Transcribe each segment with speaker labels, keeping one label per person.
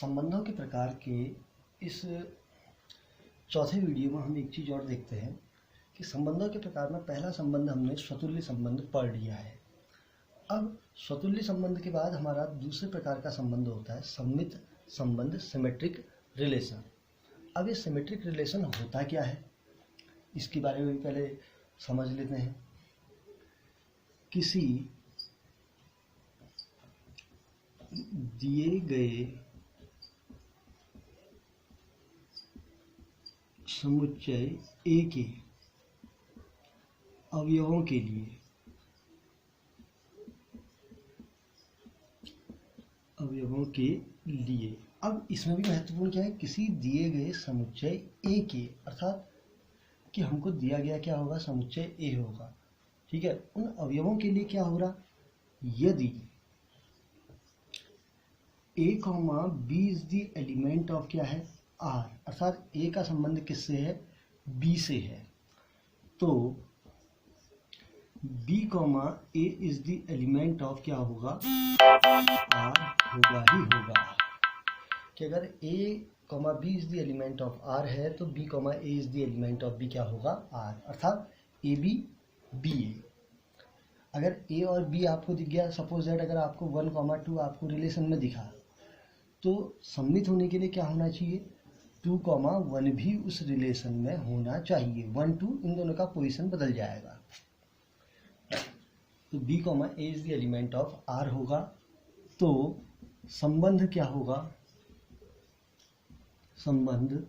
Speaker 1: संबंधों के प्रकार के इस चौथे वीडियो में हम एक चीज़ और देखते हैं कि संबंधों के प्रकार में पहला संबंध हमने स्वतुल्य संबंध पढ़ लिया है। अब स्वतुल्य संबंध के बाद हमारा दूसरे प्रकार का संबंध होता है सममित संबंध, सिमेट्रिक रिलेशन। अब ये सिमेट्रिक रिलेशन होता क्या है इसके बारे में पहले समझ लेते हैं। किसी दिए गए समुच्चय A के अवयवों के लिए अब इसमें भी महत्वपूर्ण क्या है, किसी दिए गए समुच्चय A के, अर्थात कि हमको दिया गया क्या होगा, समुच्चय A होगा। ठीक है, उन अवयवों के लिए क्या हो रहा, यदि A, B is the element of क्या है, R, अर्थात A का संबंध किससे है, B से है, तो B, A is the element of क्या होगा, R होगा ही होगा। कि अगर A, B is the element of R है तो B, A is the element of B क्या होगा, R, अर्थात AB, BA। अगर A और B आपको दिख गया, सपोज दैट अगर आपको 1, 2 आपको रिलेशन में दिखा, तो सममित होने के लिए क्या होना चाहिए, 2, 1 भी उस रिलेशन में होना चाहिए। 1, 2 इन दोनों का पोजीशन बदल जाएगा। तो B, A is the element of R होगा, तो संबंध क्या होगा, संबंध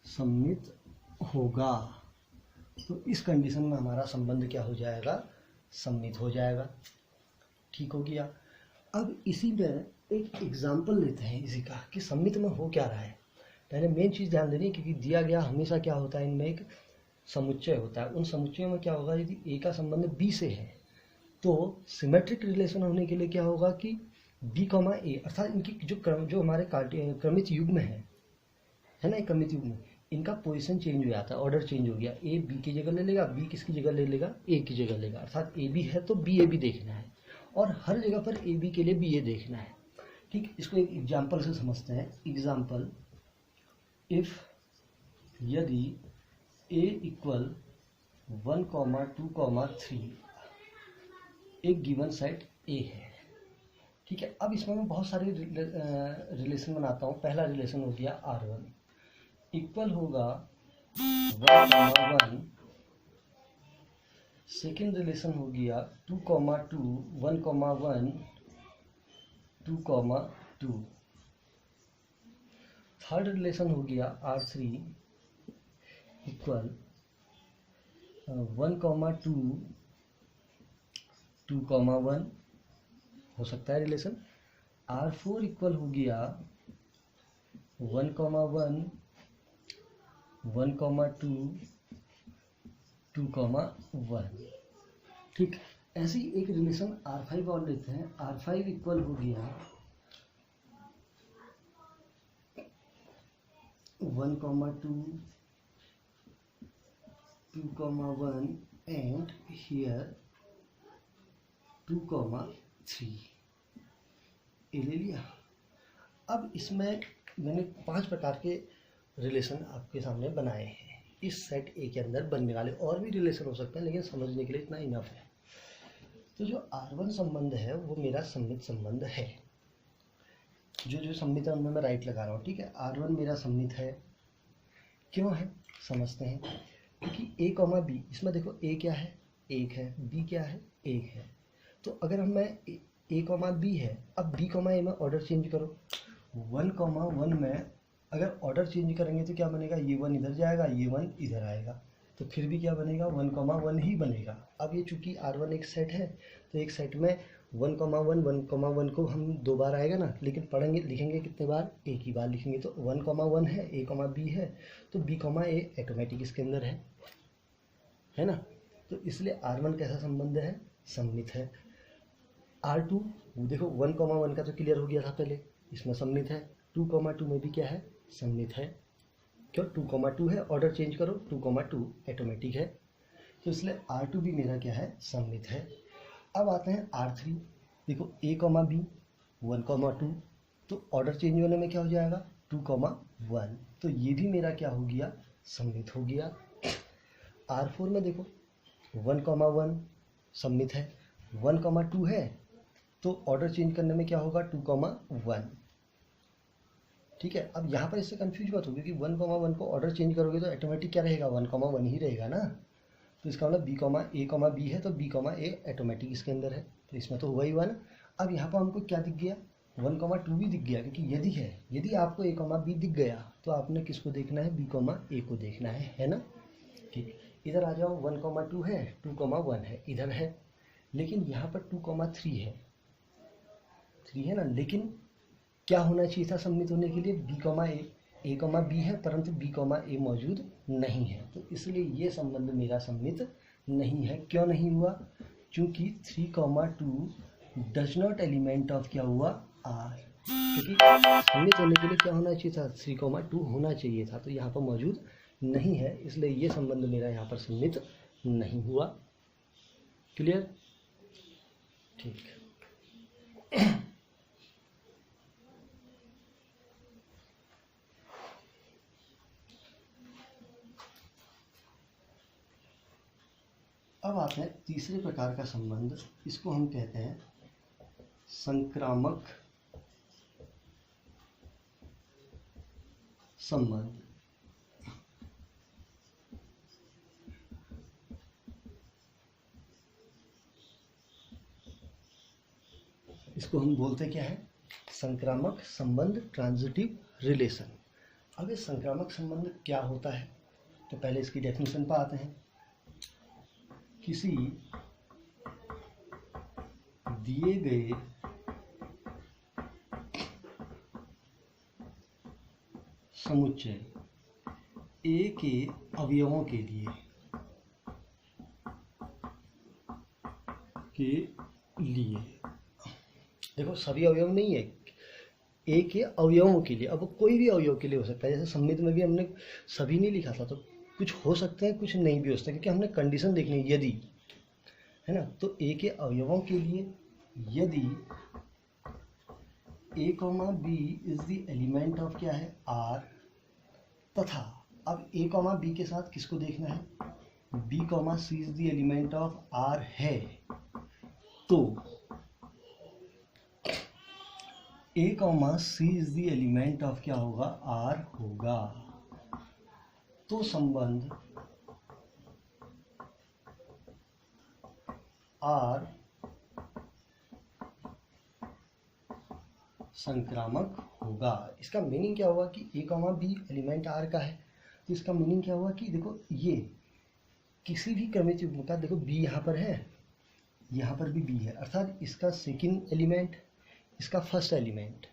Speaker 1: सममित होगा। तो इस कंडीशन में हमारा संबंध क्या हो जाएगा, सममित हो जाएगा। ठीक हो गया। अब इसी में एक एग्जाम्पल लेते हैं इसी का कि सममित में हो क्या रहा है। पहले मेन चीज़ ध्यान देनी है, क्योंकि दिया गया हमेशा क्या होता है, इनमें एक समुच्चय होता है। उन समुच्चयों में क्या होगा, यदि A का संबंध B से है तो सिमेट्रिक रिलेशन होने के लिए क्या होगा कि B, A, अर्थात इनकी जो हमारे क्रमित युग्म है ना, क्रमित युग्म, इनका पोजीशन चेंज हो जाता है, ऑर्डर चेंज हो गया। A B की जगह ले लेगा, B किसकी जगह ले लेगा, A की जगह लेगा। अर्थात A B है तो BA भी देखना है, और हर जगह पर A B के लिए BA देखना है। ठीक, इसको एक एग्जाम्पल से समझते हैं। एग्जाम्पल, इफ यदि A इक्वल 1, 2, 3 एक गिवन सेट A है। ठीक है, अब इसमें मैं बहुत सारे रिलेशन बनाता हूँ। पहला रिलेशन हो गया R1 इक्वल होगा 1, 1। सेकेंड रिलेशन हो गया 2, 2, 1, 1, 2, 2। थर्ड रिलेशन हो गया R3 इक्वल 1, 2, 2, 1 हो सकता है रिलेशन। R4 इक्वल हो गया 1, 1, 1, 2, 2, 1। ठीक, ऐसे ही एक रिलेशन R5 और लेते हैं। R5 इक्वल हो गया 1, 2, 2, 1 एंड हियर 2, 3। ये ले लिया। अब इसमें मैंने 5 प्रकार के रिलेशन आपके सामने बनाए हैं इस सेट A के अंदर बनने वाले। और भी रिलेशन हो सकते हैं, लेकिन समझने के लिए इतना इनफ है। तो जो R1 संबंध है वो मेरा सममित संबंध है। जो सममित है उनमें मैं राइट लगा रहा हूँ। ठीक है, R1 मेरा सममित है। क्यों है, समझते हैं। क्योंकि A, B, इसमें देखो A क्या है, 1 है, B क्या है, 1 है। तो अगर हम मैं A, B है, अब B, A में ऑर्डर चेंज करो। 1, 1 में अगर ऑर्डर चेंज करेंगे तो क्या बनेगा, ये 1 इधर जाएगा, ये 1 इधर आएगा, तो फिर भी क्या बनेगा, 1, 1 ही बनेगा। अब ये चूंकि R1 एक सेट है, तो एक सेट में 1, 1 को हम 2 बार आएगा ना, लेकिन पढ़ेंगे लिखेंगे कितने बार, एक ही बार लिखेंगे। तो 1, 1 है, A, B है, तो B, A ऑटोमेटिक इसके अंदर है ना। तो इसलिए R1 कैसा संबंध है, सममित है। R2 देखो 1, 1 का तो क्लियर हो गया था पहले, इसमें सममित है। 2, 2 में भी क्या है, सममित है। क्यों, 2, 2 है, ऑर्डर चेंज करो, 2, 2 ऑटोमेटिक है। तो इसलिए R2 भी मेरा क्या है, सममित है। अब आते हैं R3। देखो A, B 1, 2 तो ऑर्डर चेंज होने में क्या हो जाएगा 2,1, तो ये भी मेरा क्या हो गया सम्मित हो गया। R4 में देखो 1,1 सम्मित है, 1,2 है, तो ऑर्डर चेंज करने में क्या होगा 2,1। ठीक है, अब यहाँ पर इससे कंफ्यूज मत हो, क्योंकि 1,1 को ऑर्डर चेंज करोगे तो ऑटोमेटिक क्या रहेगा 1,1 ही रहेगा ना। तो इसका मतलब B, है तो B, ऑटोमेटिक इसके अंदर है, तो इसमें तो हुआ ही 1। अब यहाँ पर हमको क्या दिख गया 1,2 भी दिख गया, क्योंकि यदि आपको A, B दिख गया तो आपने किसको देखना है B, A को देखना है ना। ठीक, इधर आ जाओ 1,2 है, 2,1 है, इधर है, लेकिन यहाँ पर 2,3 है, 3 है ना। लेकिन क्या होना चाहिए था सम्मित होने के लिए A, B है, परंतु B, A मौजूद नहीं है, तो इसलिए ये संबंध मेरा सम्मित नहीं है। क्यों नहीं हुआ, क्योंकि 3,2 डज नॉट एलिमेंट ऑफ क्या हुआ R, क्योंकि सम्मित होने के लिए क्या होना चाहिए था 3,2 होना चाहिए था, तो यहाँ पर मौजूद नहीं है, इसलिए ये संबंध मेरा यहाँ पर सम्मित नहीं हुआ। क्लियर, ठीक। अब आते हैं तीसरे प्रकार का संबंध, इसको हम कहते हैं संक्रामक संबंध। इसको हम बोलते क्या है संक्रामक संबंध, ट्रांजिटिव रिलेशन। अब ये संक्रामक संबंध क्या होता है, तो पहले इसकी डेफिनेशन पर आते हैं। किसी दिए गए समुच्चय A के अवयवों के लिए देखो सभी अवयव नहीं है, A के अवयवों के लिए, अब कोई भी अवयव के लिए हो सकता है। जैसे सम्मित में भी हमने सभी नहीं लिखा था, तो कुछ हो सकते हैं कुछ नहीं भी हो सकता, क्योंकि हमने कंडीशन देखनी है यदि, है ना। तो A के अवयवों के लिए यदि A, B is the element of क्या है R, तथा अब A, B के साथ किसको देखना है B, C is the element of R है, तो A, C is the element of क्या होगा R होगा। तो संबंध R संक्रामक होगा। इसका मीनिंग क्या हुआ कि A, B एलिमेंट R का है, तो इसका मीनिंग क्या हुआ कि देखो ये किसी भी क्रमिक युग्म का, देखो B यहाँ पर है, यहाँ पर भी B है, अर्थात इसका सेकंड एलिमेंट इसका फर्स्ट एलिमेंट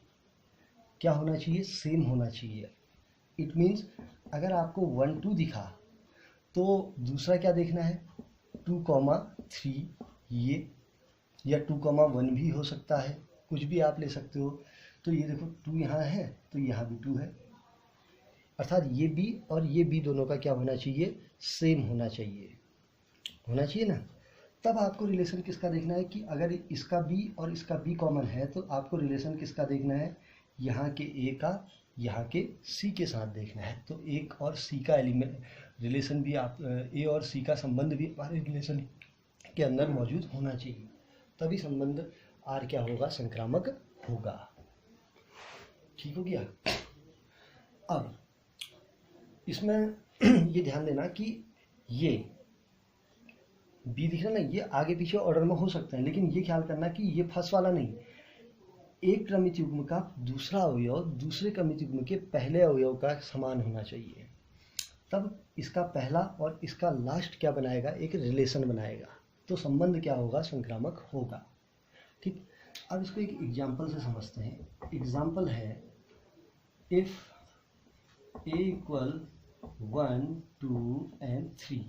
Speaker 1: क्या होना चाहिए सेम होना चाहिए। इट मीन्स अगर आपको 1, 2 दिखा तो दूसरा क्या देखना है 2,3 ये, या 2,1 भी हो सकता है, कुछ भी आप ले सकते हो। तो ये देखो 2 यहाँ है तो यहाँ भी 2 है, अर्थात ये B और ये B दोनों का क्या होना चाहिए सेम होना चाहिए ना। तब आपको रिलेशन किसका देखना है कि अगर इसका B और इसका B कॉमन है तो आपको रिलेशन किसका देखना है यहाँ के A का यहाँ के C के साथ देखना है। तो एक और C का एलिमेंट रिलेशन भी आप A और C का संबंध भी हमारे रिलेशन के अंदर मौजूद होना चाहिए, तभी संबंध R क्या होगा संक्रामक होगा। ठीक हो गया। अब इसमें ये ध्यान देना कि ये B दिख रहा ना, ये आगे पीछे ऑर्डर में हो सकते हैं, लेकिन ये ख्याल करना कि ये फर्स्ट वाला नहीं, एक क्रमिक युग्म का दूसरा अवयव दूसरे क्रमिक युग्म के पहले अवयव का समान होना चाहिए, तब इसका पहला और इसका लास्ट क्या बनाएगा एक रिलेशन बनाएगा, तो संबंध क्या होगा संक्रामक होगा। ठीक, अब इसको एक एग्जाम्पल से समझते हैं। एग्जाम्पल है इफ A इक्वल 1, 2 and 3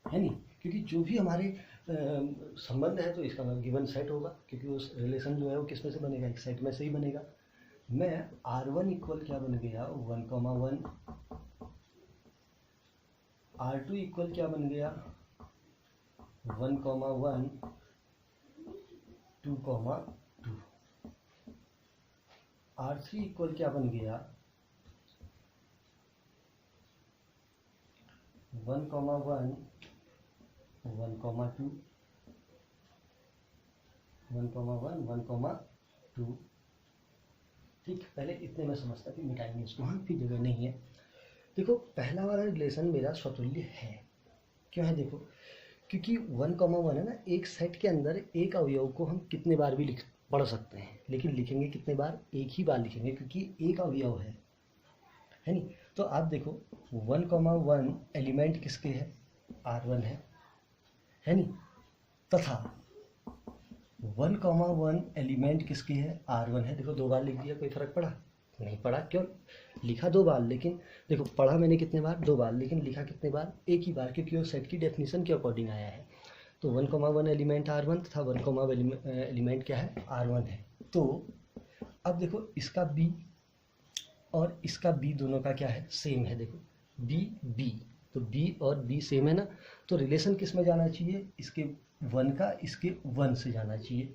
Speaker 1: है नहीं, क्योंकि जो भी हमारे संबंध है तो इसका गिवन सेट होगा, क्योंकि उस रिलेशन जो है वो किस में से बनेगा एक सेट में से ही बनेगा। मैं R1 इक्वल क्या बन गया 1,1, R2 इक्वल क्या बन गया 1,1, 2,2, R3 इक्वल क्या बन गया 1, 1, 1, 2 1, 1, 2। ठीक, पहले इतने में समझता कि मिटाएंगे इसको, हाँ फिर जगह नहीं है। देखो पहला वाला रिलेशन मेरा स्वतुल्य है। क्यों है देखो, क्योंकि 1, 1 है ना, एक सेट के अंदर एक अवयव को हम कितने बार भी पढ़ सकते हैं, लेकिन लिखेंगे कितने बार, एक ही बार लिखेंगे, क्योंकि एक अवयव है नहीं। तो आप देखो 1, 1 एलिमेंट किसके है, R1 है नहीं, तथा 1, 1 एलिमेंट किसके है, R1 है। देखो 2 बार लिख दिया, कोई फर्क पड़ा नहीं पड़ा, क्यों लिखा 2 बार, लेकिन देखो पढ़ा मैंने कितने बार, 2 बार, लेकिन लिखा कितने बार, एक ही बार, क्योंकि वो सेट की डेफिनेशन के अकॉर्डिंग आया है। तो 1, 1 एलिमेंट R1 तथा 1, एलिमेंट क्या है, R1 है। तो अब देखो इसका B और इसका B दोनों का क्या है, सेम है। देखो B, तो B और B सेम है ना, तो रिलेशन किस में जाना चाहिए, इसके 1 का इसके 1 से जाना चाहिए।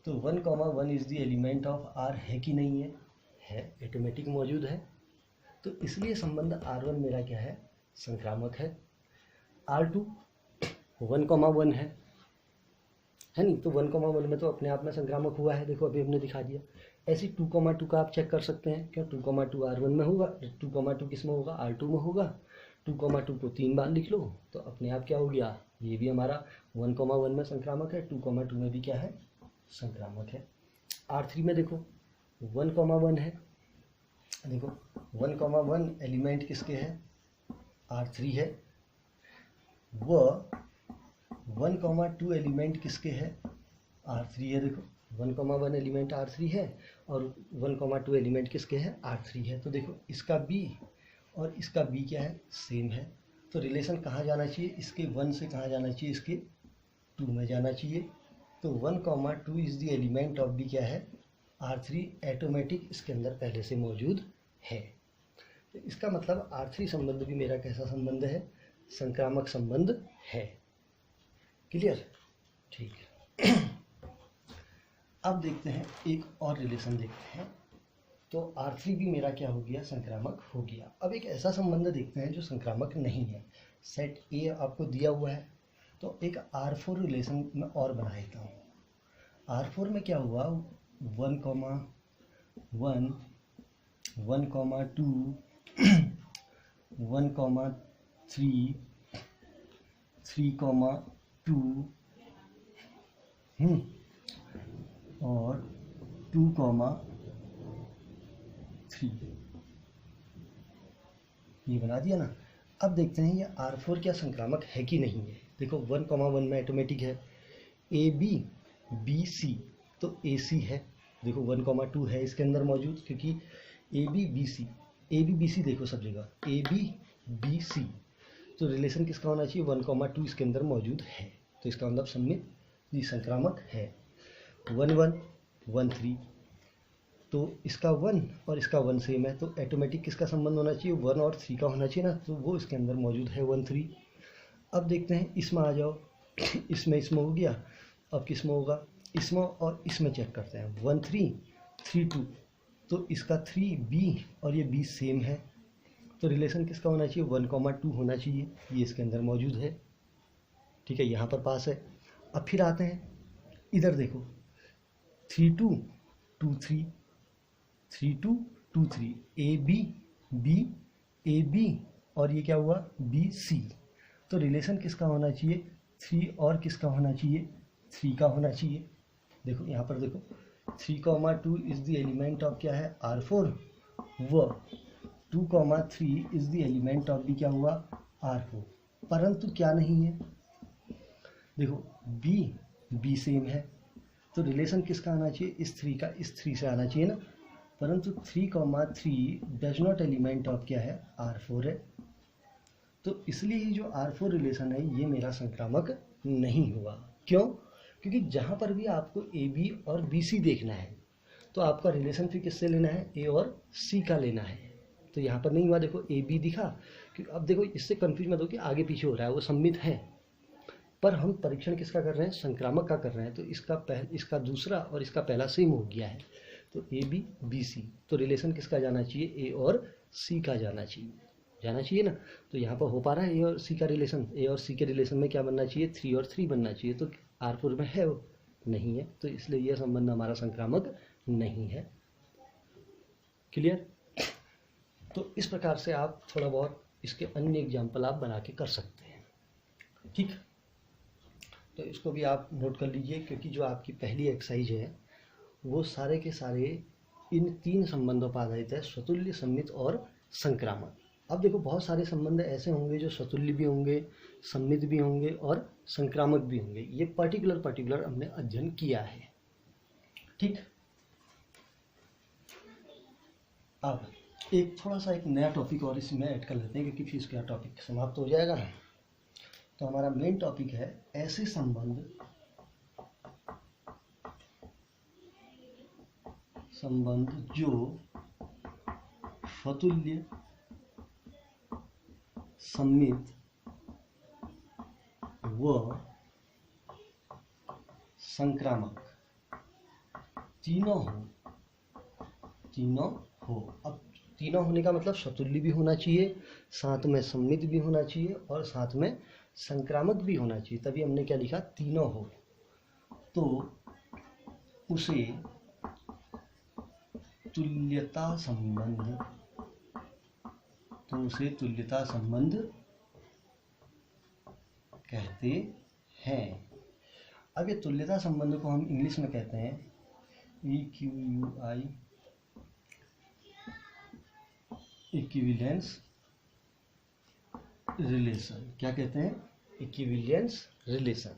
Speaker 1: तो 1, 1 is the element of R है कि नहीं है, ऑटोमेटिक मौजूद है। तो इसलिए संबंध R1 मेरा क्या है, संक्रामक है। R2 1, 1 है नहीं, तो 1, 1 में तो अपने आप में संक्रामक हुआ है, देखो अभी हमने दिखा दिया। ऐसे 2, 2 का आप चेक कर सकते हैं, क्यों 2, 2 R1 में होगा, 2, 2 किस में होगा, R2 में होगा। 2, 2 को 3 बार लिख लो तो अपने आप क्या हो गया, ये भी हमारा 1, 1 में संक्रामक है, 2, 2 में भी क्या है, संक्रामक है। R3 में देखो 1, 1 है, देखो 1, 1 एलिमेंट किसके है, R3 है। वह 1, 2 एलिमेंट किसके है, R3 है। देखो 1, 1 एलिमेंट R3 है और 1, 2 एलिमेंट किसके है, R3 है। तो देखो इसका B और इसका B क्या है, सेम है। तो रिलेशन कहाँ जाना चाहिए, इसके 1 से कहाँ जाना चाहिए, इसके 2 में जाना चाहिए। तो 1, 2 is the element of B क्या है, R3, ऑटोमेटिक इसके अंदर पहले से मौजूद है। तो इसका मतलब R3 संबंध भी मेरा कैसा संबंध है, संक्रामक संबंध है। क्लियर, ठीक है। अब देखते हैं एक और रिलेशन देखते हैं। तो R3 भी मेरा क्या हो गया, संक्रामक हो गया। अब एक ऐसा संबंध देखते हैं जो संक्रामक नहीं है। सेट A आपको दिया हुआ है, तो एक R4 रिलेशन में और बना देता हूँ। R4 में क्या हुआ, 1, 1, 1, 2 1, 3, 3, 2 और 2, 3 ये बना दिया ना। अब देखते हैं ये R4 क्या संक्रामक है कि नहीं है। देखो 1, 1 में ऑटोमेटिक है, AB BC तो AC है। देखो 1, 2 है इसके अंदर मौजूद, क्योंकि AB BC देखो सब जगह AB BC, तो रिलेशन किसका होना चाहिए, 1, 2 इसके अंदर मौजूद है। तो इसका मतलब सम्मित जी संक्रामक है। 1, 1 3, तो इसका 1 और इसका 1 सेम है, तो ऑटोमेटिक किसका संबंध होना चाहिए, 1 और 3 का होना चाहिए ना, तो वो इसके अंदर मौजूद है 1, 3। अब देखते हैं इसमें आ जाओ, इसमें हो गया, अब किस में होगा, इसमें और इसमें चेक करते हैं। 1, 3, 3, 2, तो इसका 3B और ये B सेम है, तो रिलेशन किसका होना चाहिए, 1, 2 होना चाहिए, ये इसके अंदर मौजूद है। ठीक है, यहाँ पर पास है। अब फिर आते हैं इधर, देखो 3, 2, 2, 3, 3, 2, 2, 3 AB और ये क्या हुआ, BC, तो रिलेशन किसका होना चाहिए, 3 और किसका होना चाहिए, 3 का होना चाहिए। देखो यहाँ पर देखो 3, 2 इज द एलिमेंट ऑफ क्या है, R4, व 2, 3 इज द एलिमेंट ऑफ भी क्या हुआ, R4, परंतु क्या नहीं है, देखो B सेम है, तो रिलेशन किसका आना चाहिए, इस 3 का इस 3 से आना चाहिए ना, परंतु 3, 3 डज नॉट एलिमेंट ऑफ क्या है, R4 है। तो इसलिए ये जो R4 रिलेशन है ये मेरा संक्रामक नहीं हुआ। क्यों, क्योंकि जहाँ पर भी आपको AB और BC देखना है तो आपका रिलेशन फिर किससे लेना है, A और C का लेना है। तो यहाँ पर नहीं हुआ, देखो AB दिखा, क्योंकि अब देखो इससे कंफ्यूज मत हो कि आगे पीछे हो रहा है, वो सम्मित है, पर हम परीक्षण किसका कर रहे हैं, संक्रामक का कर रहे हैं। तो इसका दूसरा और इसका पहला सेम हो गया है, तो ए बी बी सी, तो रिलेशन किसका जाना चाहिए, ए और सी का जाना चाहिए ना। तो यहाँ पर हो पा रहा है ए और सी का रिलेशन, ए और सी के रिलेशन में क्या बनना चाहिए, 3 और 3 बनना चाहिए, तो R4 में है वो नहीं है, तो इसलिए यह संबंध हमारा संक्रामक नहीं है। क्लियर। तो इस प्रकार से आप थोड़ा बहुत इसके अन्य एग्जाम्पल आप बना के कर सकते हैं। ठीक, तो इसको भी आप नोट कर लीजिए, क्योंकि जो आपकी पहली एक्सरसाइज है वो सारे के सारे इन 3 संबंधों पर आधारित है, स्वतुल्य, सम्मित और संक्रामक। अब देखो बहुत सारे संबंध ऐसे होंगे जो स्वतुल्य भी होंगे, सम्मित भी होंगे और संक्रामक भी होंगे। ये पर्टिकुलर हमने अध्ययन किया है। ठीक, अब एक थोड़ा सा एक नया टॉपिक और इसमें ऐड कर लेते हैं, क्योंकि फिर इसका टॉपिक समाप्त हो जाएगा। तो हमारा मेन टॉपिक है ऐसे संबंध जो स्वतुल्य, सम्मित व संक्रामक तीनों हो। अब तीनों होने का मतलब स्वतुल्य भी होना चाहिए, साथ में सम्मित भी होना चाहिए और साथ में संक्रामक भी होना चाहिए, तभी हमने क्या लिखा, तीनों हो। तो उसे तुल्यता संबंध कहते हैं। अब ये तुल्यता संबंध को हम इंग्लिश में कहते हैं EQUI, इक्विवेलेंस रिलेशन। क्या कहते हैं, इक्विवेलेंस रिलेशन।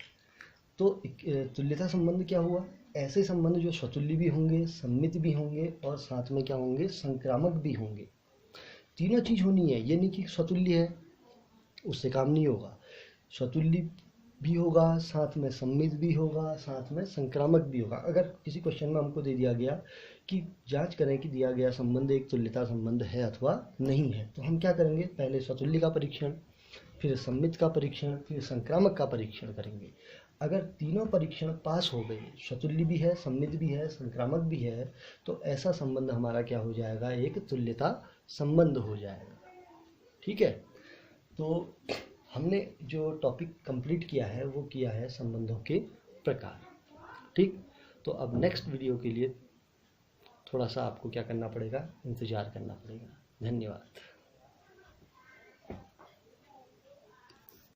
Speaker 1: तो तुल्यता संबंध क्या हुआ, ऐसे संबंध जो स्वतुल्य भी होंगे, सम्मित भी होंगे और साथ में क्या होंगे, संक्रामक भी होंगे। तीनों चीज होनी है, ये नहीं कि स्वतुल्य है उससे काम नहीं होगा, स्वतुल्य भी होगा, साथ में सम्मित भी होगा, साथ में संक्रामक भी होगा। अगर किसी क्वेश्चन में हमको दे दिया गया कि जांच करें कि दिया गया संबंध एक तुल्यता संबंध है अथवा नहीं है, तो हम क्या करेंगे, पहले स्वतुल्य का परीक्षण, फिर सम्मित का परीक्षण, फिर संक्रामक का परीक्षण करेंगे। अगर तीनों परीक्षण पास हो गए, स्वतुल्य भी है, सम्मित भी है, संक्रामक भी है, तो ऐसा संबंध हमारा क्या हो जाएगा, एक तुल्यता संबंध हो जाएगा। ठीक है, तो हमने जो टॉपिक कंप्लीट किया है वो किया है संबंधों के प्रकार। ठीक, तो अब नेक्स्ट वीडियो के लिए थोड़ा सा आपको क्या करना पड़ेगा, इंतज़ार करना पड़ेगा। धन्यवाद।